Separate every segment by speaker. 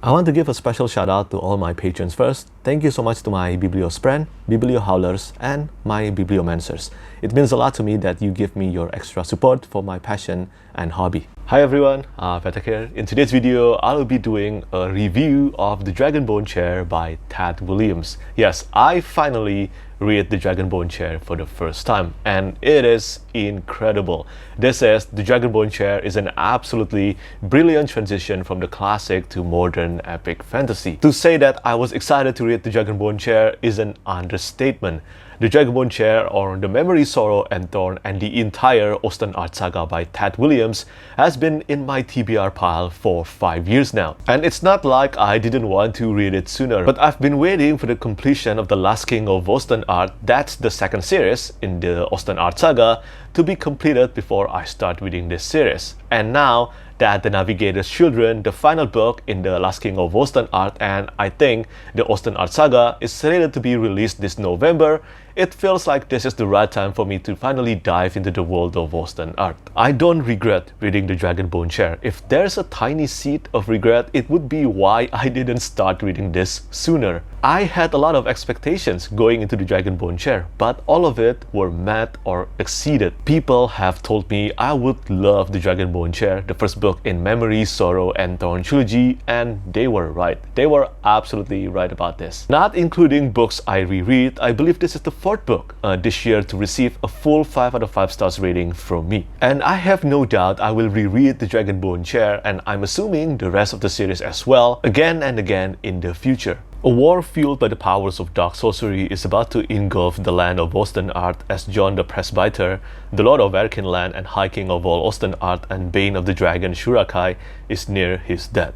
Speaker 1: I want to give a special shout out to all my patrons first. Thank you so much to my Bibliospren, Bibliohowlers, and my Bibliomancers. It means a lot to me that you give me your extra support for my passion and hobby. Hi everyone, Petrik here. In today's video, I will be doing a review of the Dragonbone Chair by Tad Williams. Yes, I finally read the Dragonbone Chair for the first time, and it is incredible. This is the Dragonbone Chair is an absolutely brilliant transition from the classic to modern epic fantasy. To say that I was excited to read the Dragonbone Chair is an understatement. The Dragonbone Chair, or The Memory, Sorrow, and Thorn, and the entire Osten Art saga by Tad Williams has been in my TBR pile for 5 years now. And it's not like I didn't want to read it sooner, but I've been waiting for the completion of The Last King of Osten Art, that's the second series in the Osten Art saga, to be completed before I start reading this series. And now that The Navigator's Children, the final book in the Last King of Osten Art, and I think the Osten Art saga is slated to be released this November, it feels like this is the right time for me to finally dive into the world of Osten Art. I don't regret reading the Dragonbone Chair. If there's a tiny seed of regret, it would be why I didn't start reading this sooner. I had a lot of expectations going into the Dragonbone Chair, but all of it were met or exceeded. People have told me I would love the Dragonbone Chair, the first book in Memory, Sorrow, and Thorn trilogy, and they were right. They were absolutely right about this. Not including books I reread, I believe this is the fourth book this year to receive a full 5 out of 5 stars rating from me. And I have no doubt I will reread the Dragonbone Chair, and I'm assuming the rest of the series as well, again and again in the future. A war fueled by the powers of dark sorcery is about to engulf the land of Osten Art as John the Presbyter, the Lord of Erkinland and High King of all Osten Art and Bane of the Dragon Shurakai, is near his death.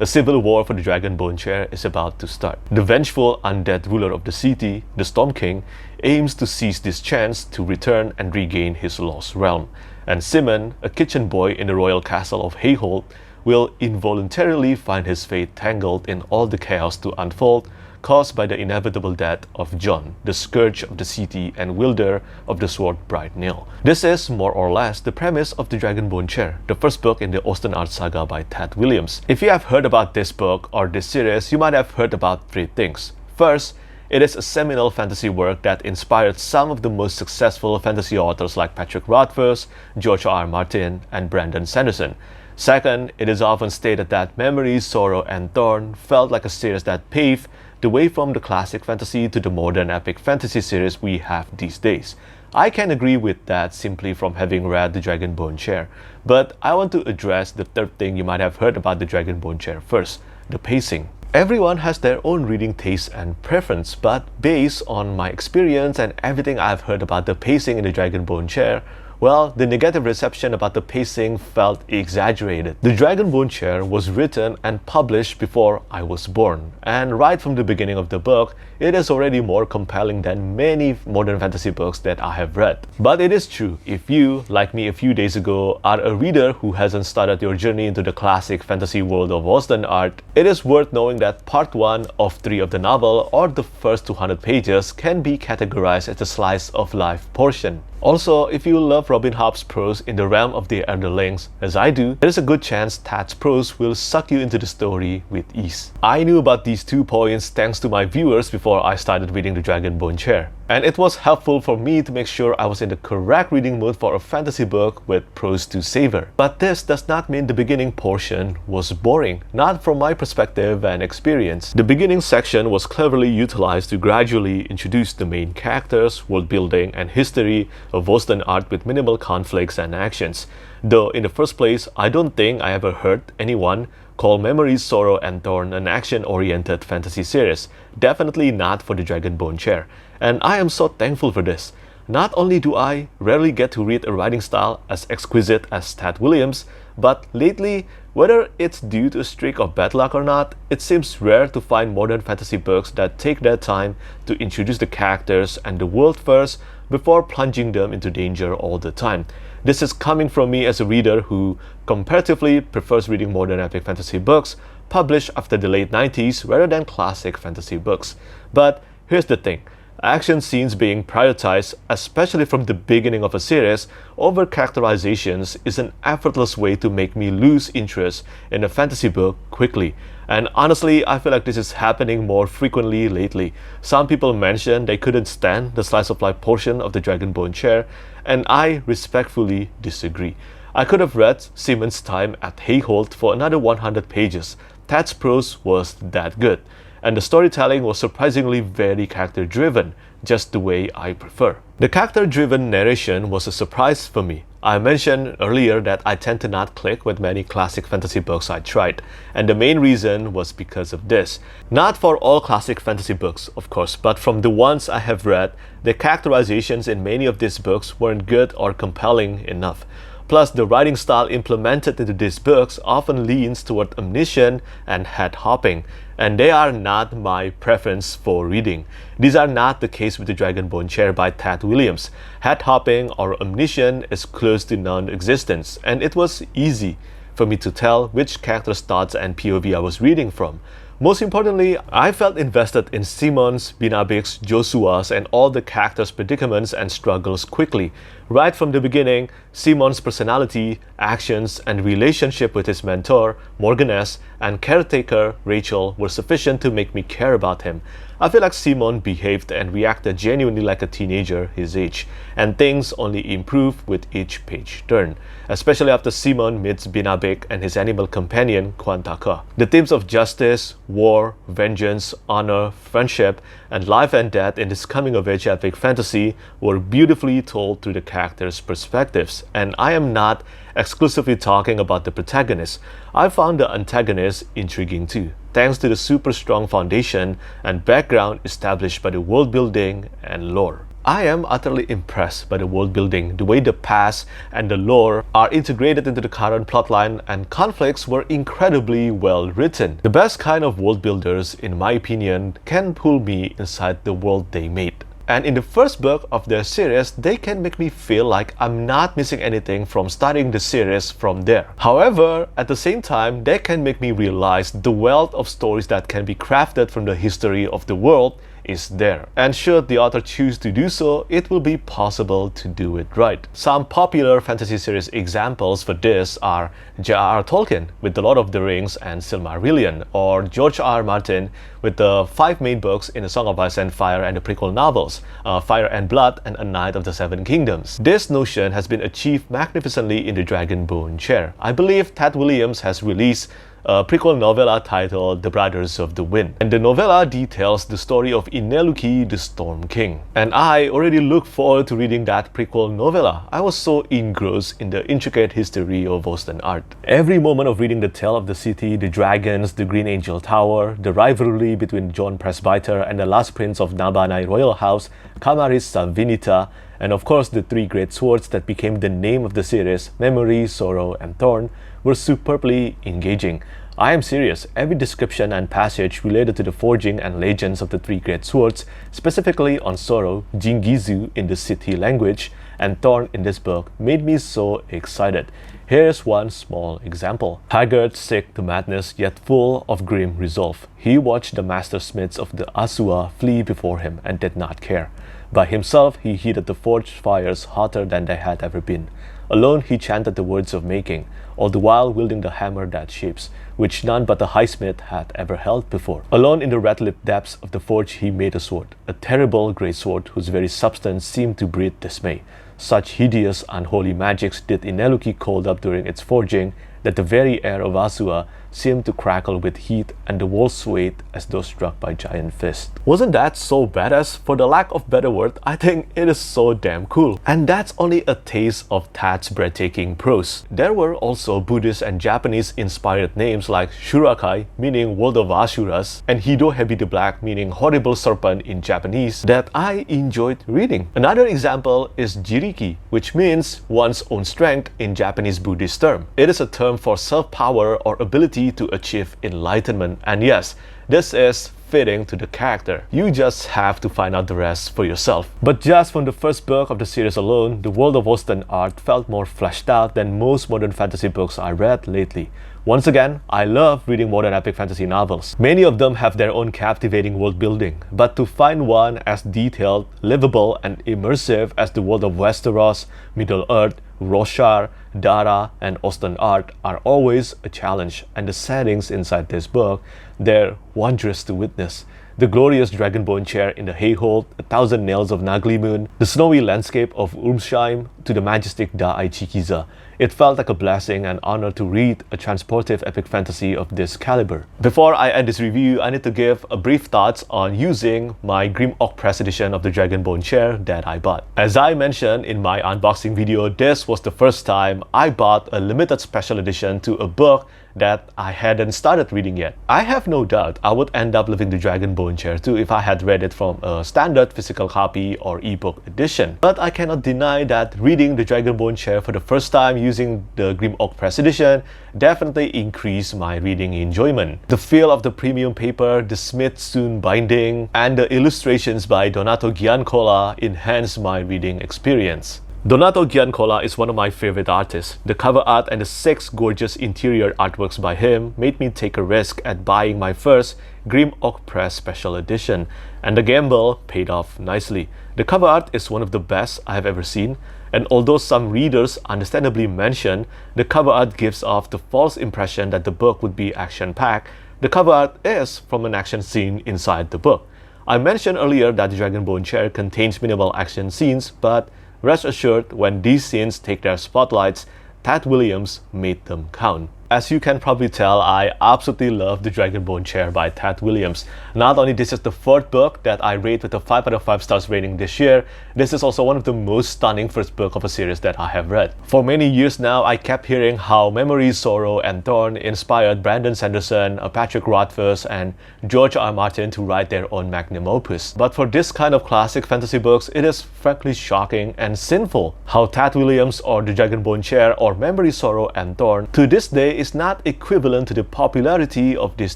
Speaker 1: A civil war for the Dragonbone Chair is about to start. The vengeful undead ruler of the city, the Storm King, aims to seize this chance to return and regain his lost realm. And Simon, a kitchen boy in the royal castle of Hayholt, will involuntarily find his fate tangled in all the chaos to unfold caused by the inevitable death of John, the scourge of the city and wielder of the sword Bright Nail. This is more or less the premise of the Dragonbone Chair, the first book in the Osten Art saga by Tad Williams. If you have heard about this book or this series, you might have heard about 3 things. First, it is a seminal fantasy work that inspired some of the most successful fantasy authors like Petrik Rothfuss, George R. R. Martin, and Brandon Sanderson. Second, it is often stated that Memory, Sorrow, and Thorn felt like a series that paved the way from the classic fantasy to the modern epic fantasy series we have these days. I can agree with that simply from having read the Dragonbone Chair, but I want to address the third thing you might have heard about the Dragonbone Chair first, the pacing. Everyone has their own reading taste and preference, but based on my experience and everything I've heard about the pacing in the Dragonbone Chair, well, the negative reception about the pacing felt exaggerated. The Dragonbone Chair was written and published before I was born, and right from the beginning of the book, it is already more compelling than many modern fantasy books that I have read. But it is true, if you, like me a few days ago, are a reader who hasn't started your journey into the classic fantasy world of Osten Art, it is worth knowing that part 1 of 3 of the novel, or the first 200 pages, can be categorized as a slice of life portion. Also, if you love Robin Hobb's prose in the realm of the Elderlings, as I do, there is a good chance Tad's prose will suck you into the story with ease. I knew about these 2 points thanks to my viewers before I started reading the Dragonbone Chair, and it was helpful for me to make sure I was in the correct reading mood for a fantasy book with prose to savor. But this does not mean the beginning portion was boring, not from my perspective and experience. The beginning section was cleverly utilized to gradually introduce the main characters, world building, and history of Osten Art with minimal conflicts and actions. Though in the first place, I don't think I ever heard anyone call Memory, Sorrow, and Thorn an action-oriented fantasy series. Definitely not for the Dragonbone Chair. And I am so thankful for this. Not only do I rarely get to read a writing style as exquisite as Tad Williams, but lately, whether it's due to a streak of bad luck or not, it seems rare to find modern fantasy books that take their time to introduce the characters and the world first before plunging them into danger all the time. This is coming from me as a reader who comparatively prefers reading modern epic fantasy books published after the late 90s rather than classic fantasy books. But here's the thing. Action scenes being prioritized, especially from the beginning of a series, over characterizations is an effortless way to make me lose interest in a fantasy book quickly. And honestly, I feel like this is happening more frequently lately. Some people mention they couldn't stand the slice of life portion of the Dragonbone Chair, and I respectfully disagree. I could have read Simon's time at Hayholt for another 100 pages. Tad's prose was that good, and the storytelling was surprisingly very character-driven, just the way I prefer. The character-driven narration was a surprise for me. I mentioned earlier that I tend to not click with many classic fantasy books I tried, and the main reason was because of this. Not for all classic fantasy books, of course, but from the ones I have read, the characterizations in many of these books weren't good or compelling enough. Plus, the writing style implemented into these books often leans toward omniscience and head hopping, and they are not my preference for reading. These are not the case with the Dragonbone Chair by Tad Williams. Head hopping or omniscience is close to non-existence, and it was easy for me to tell which character's thoughts and POV I was reading from. Most importantly, I felt invested in Simon's, Binabik's, Joshua's, and all the characters' predicaments and struggles quickly. Right from the beginning, Simon's personality, actions, and relationship with his mentor, Morganess, and caretaker, Rachel, were sufficient to make me care about him. I feel like Simon behaved and reacted genuinely like a teenager his age, and things only improve with each page turn, especially after Simon meets Binabik and his animal companion, Kwantaka. The themes of justice, war, vengeance, honor, friendship, and life and death in this coming-of-age epic fantasy were beautifully told through the characters' perspectives, and I am not exclusively talking about the protagonist. I found the antagonist intriguing too, thanks to the super strong foundation and background established by the world building and lore. I am utterly impressed by the world building, the way the past and the lore are integrated into the current plotline, and conflicts were incredibly well written. The best kind of world builders, in my opinion, can pull me inside the world they made. And in the first book of their series, they can make me feel like I'm not missing anything from starting the series from there. However, at the same time, they can make me realize the wealth of stories that can be crafted from the history of the world is there. And should the author choose to do so, it will be possible to do it right. Some popular fantasy series examples for this are J.R.R. Tolkien with The Lord of the Rings and Silmarillion, or George R.R. Martin with the 5 main books in A Song of Ice and Fire and the prequel novels, Fire and Blood and A Knight of the Seven Kingdoms. This notion has been achieved magnificently in the Dragonbone Chair. I believe Tad Williams has released a prequel novella titled The Brothers of the Wind, and the novella details the story of Ineluki, the Storm King. And I already look forward to reading that prequel novella. I was so engrossed in the intricate history of Western art. Every moment of reading the tale of the city, the dragons, the Green Angel Tower, the rivalry between John Presbyter and the last prince of Nabanai royal house, Kamaris Savinita, and of course the 3 great swords that became the name of the series, Memory, Sorrow, and Thorn, were superbly engaging. I am serious, every description and passage related to the forging and legends of the 3 great swords, specifically on Sorrow, Jingizu in the city language, and Thorn in this book, made me so excited. Here's one small example. Haggard, sick to madness, yet full of grim resolve, he watched the master smiths of the Asua flee before him and did not care. By himself, he heated the forged fires hotter than they had ever been. Alone, he chanted the words of making, all the while wielding the hammer that shapes, which none but the high smith had ever held before. Alone in the red-lit depths of the forge, he made a sword, a terrible great sword whose very substance seemed to breathe dismay. Such hideous, unholy magics did Ineluki called up during its forging that the very air of Asua seemed to crackle with heat and the walls swayed as though struck by giant fists. Wasn't that so badass? For the lack of better word, I think it is so damn cool. And that's only a taste of Tad's breathtaking prose. There were also Buddhist and Japanese inspired names like Shurakai, meaning World of Asuras, and Hidohebi the Black, meaning Horrible Serpent in Japanese, that I enjoyed reading. Another example is Jiriki, which means one's own strength in Japanese Buddhist term. It is a term for self-power or ability to achieve enlightenment. And yes, this is fitting to the character. You just have to find out the rest for yourself. But just from the first book of the series alone, the world of Osten art felt more fleshed out than most modern fantasy books I read lately. Once again, I love reading modern epic fantasy novels. Many of them have their own captivating world building, but to find one as detailed, livable, and immersive as the world of Westeros, Middle-earth, Roshar, Dara, and Osten art are always a challenge, and the settings inside this book, they're wondrous to witness. The glorious Dragonbone Chair in the Hayhold, 1,000 Nails of Naglimun, the snowy landscape of Urmsheim, to the majestic Da'ai Chikiza. It felt like a blessing and honor to read a transportive epic fantasy of this caliber. Before I end this review, I need to give a brief thoughts on using my Grim Oak Press edition of the Dragonbone Chair that I bought. As I mentioned in my unboxing video, this was the first time I bought a limited special edition to a book that I hadn't started reading yet. I have no doubt I would end up loving the Dragonbone Chair too if I had read it from a standard physical copy or ebook edition. But I cannot deny that reading the Dragonbone Chair for the first time using the Grim Oak Press edition definitely increased my reading enjoyment. The feel of the premium paper, the Smithsonian binding, and the illustrations by Donato Giancola enhanced my reading experience. Donato Giancola is one of my favorite artists. The cover art and the 6 gorgeous interior artworks by him made me take a risk at buying my first Grim Oak Press special edition, and the gamble paid off nicely. The cover art is one of the best I have ever seen, and although some readers understandably mention the cover art gives off the false impression that the book would be action-packed, the cover art is from an action scene inside the book. I mentioned earlier that the Dragonbone Chair contains minimal action scenes, but rest assured, when these scenes take their spotlights, Ted Williams made them count. As you can probably tell, I absolutely love the Dragonbone Chair by Ted Williams. Not only this is the 4th book that I rate with a 5 out of 5 stars rating this year, this is also one of the most stunning first book of a series that I have read. For many years now, I kept hearing how Memory, Sorrow, and Thorn inspired Brandon Sanderson, Petrik Rothfuss, and George R. Martin to write their own magnum opus. But for this kind of classic fantasy books, it is frankly shocking and sinful how Ted Williams or the Dragonbone Chair or Memory, Sorrow, and Thorn to this day is not equivalent to the popularity of these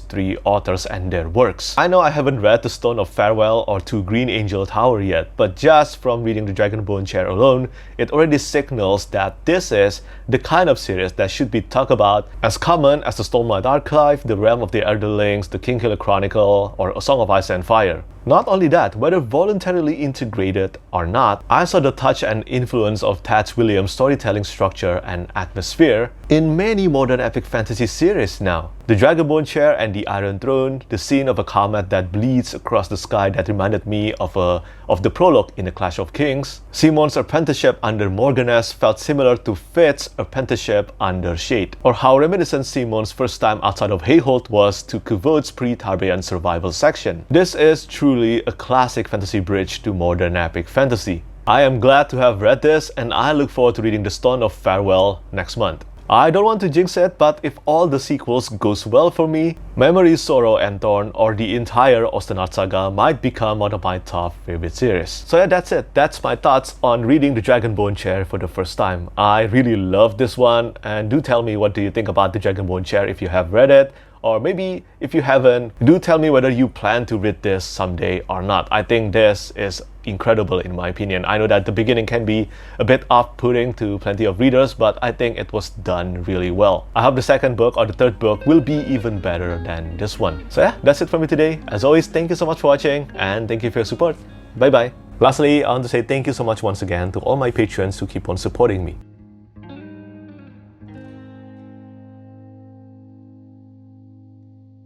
Speaker 1: 3 authors and their works. I know I haven't read The Stone of Farewell or To Green Angel Tower yet, but just from reading the Dragonbone Chair alone, it already signals that this is the kind of series that should be talked about as common as the Stormlight Archive, The Realm of the Elderlings, the Kingkiller Chronicle, or A Song of Ice and Fire. Not only that, whether voluntarily integrated or not, I saw the touch and influence of Ted Williams' storytelling structure and atmosphere in many modern epic fantasy series now. The Dragonbone Chair and the Iron Throne, the scene of a comet that bleeds across the sky that reminded me of the prologue in The Clash of Kings. Simon's apprenticeship under Morganess felt similar to Fitz's apprenticeship under Shade, or how reminiscent Simon's first time outside of Hayhold was to Kuvot's pre-Tarbean survival section. This is truly a classic fantasy bridge to modern epic fantasy. I am glad to have read this, and I look forward to reading The Stone of Farewell next month. I don't want to jinx it, but if all the sequels goes well for me, Memory, Sorrow, and Thorn, or the entire Osten art saga might become one of my top favorite series. So yeah, that's it. That's my thoughts on reading the Dragonbone Chair for the first time. I really love this one, and do tell me what do you think about the Dragonbone Chair if you have read it. Or maybe if you haven't, do tell me whether you plan to read this someday or not. I think this is incredible in my opinion. I know that the beginning can be a bit off-putting to plenty of readers, but I think it was done really well. I hope the second book or the third book will be even better than this one. So yeah, that's it for me today. As always, thank you so much for watching, and thank you for your support. Bye bye. Lastly, I want to say thank you so much once again to all my patrons who keep on supporting me.